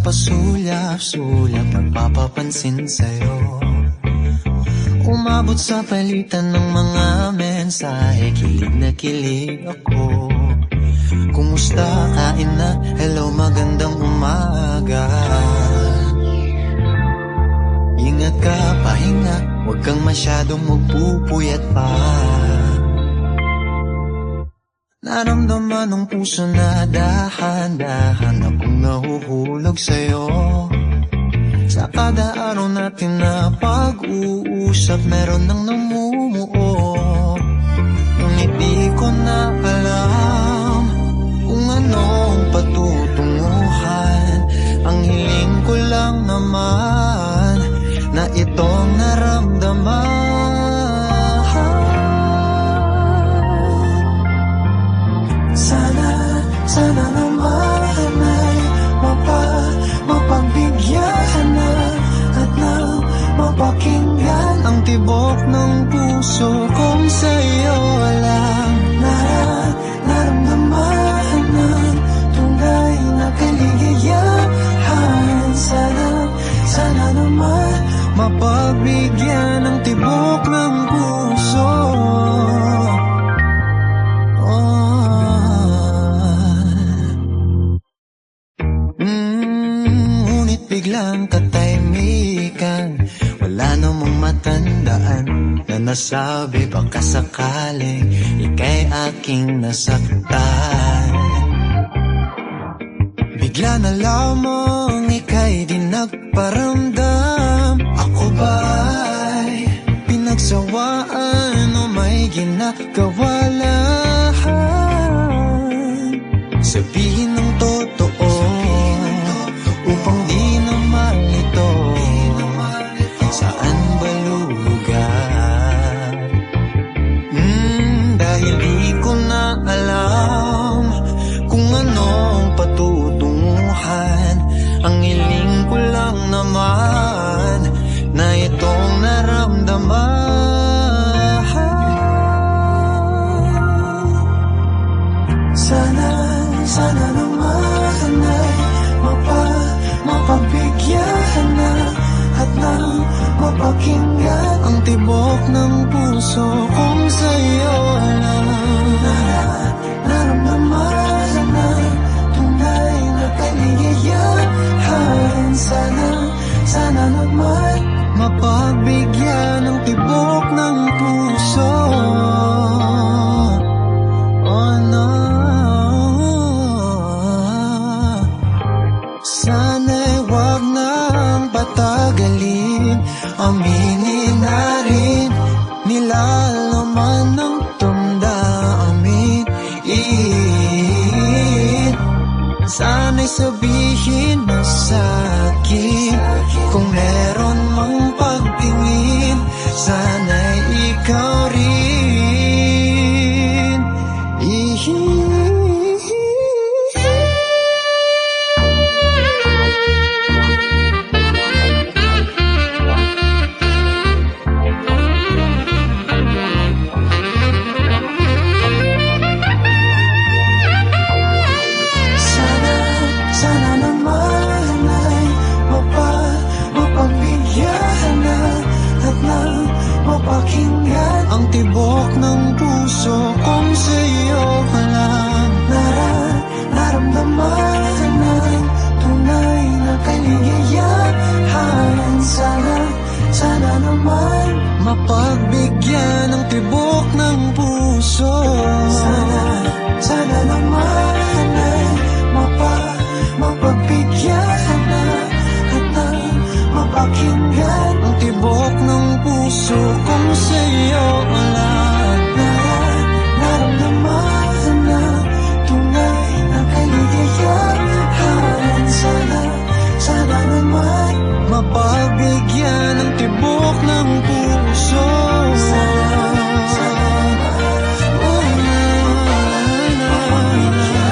pasulap-sulap nagpapapansin sa'yo. Umabot sa palitan ng mga mensahe, kilig na kilig ako. Kumusta, kain na, hello, magandang umaga. Ingat ka, pahinga, huwag kang masyadong magpupuyat pa. Naramdaman ng puso na dahan-dahan akong nahuhulog sa'yo. Sa kada araw natin na pag-uusap, meron nang namumuo. Ngunit di ko na alam kung anong patutunguhan. Ang hiling ko lang naman na itong naramdaman. Sana naman ay mapagbigyan na at nang mapakinggan ang tibok ng puso kong sa'yo lang naramdaman ng tunay na kaligayahan. Sana naman mapagbigyan ng tibok ng puso. Biglang katahimikan, wala namang matandaan na nasabi baka sakaling ika'y aking nasaktan. Bigla na lamang ika'y di nagparamdam. Ako ba'y pinagsawaan o may ginagawa lang? Sabihin ng totoo upang di naman ito saan ba lugar? Dahil di ko na alam kung anong patutunguhan. Ang hiling ko lang naman na itong naramdaman. Sana naman ay mapagbigyan na at nang mapakinggan ang tibok ng puso kong sa'yo lang naramdaman ng tunay na kaligayahan. Sana naman mapagbigyan ng tibok ng puso. Oh no, sana'y wag nang patagalin, aminin na rin nilalaman ng damdamin. Sana'y sabihin mo sa'kin kung meron mang pagtingin. Sana'y ikaw rin. Sana naman ay mapagbigyan na at nang mapakinggan ang tibok ng puso kong sa'yo lang naramdaman ng tunay na kaligayahan. Sana naman mapagbigyan ng tibok ng puso. Sana naman ay mapagbigyan na at nang mapakinggan ang tibok ng puso kung sa'yo lang naramdaman na tunay na kaligayahan. Sana naman mapagbigyan ng tibok ng puso. Sana naman mapagbigyan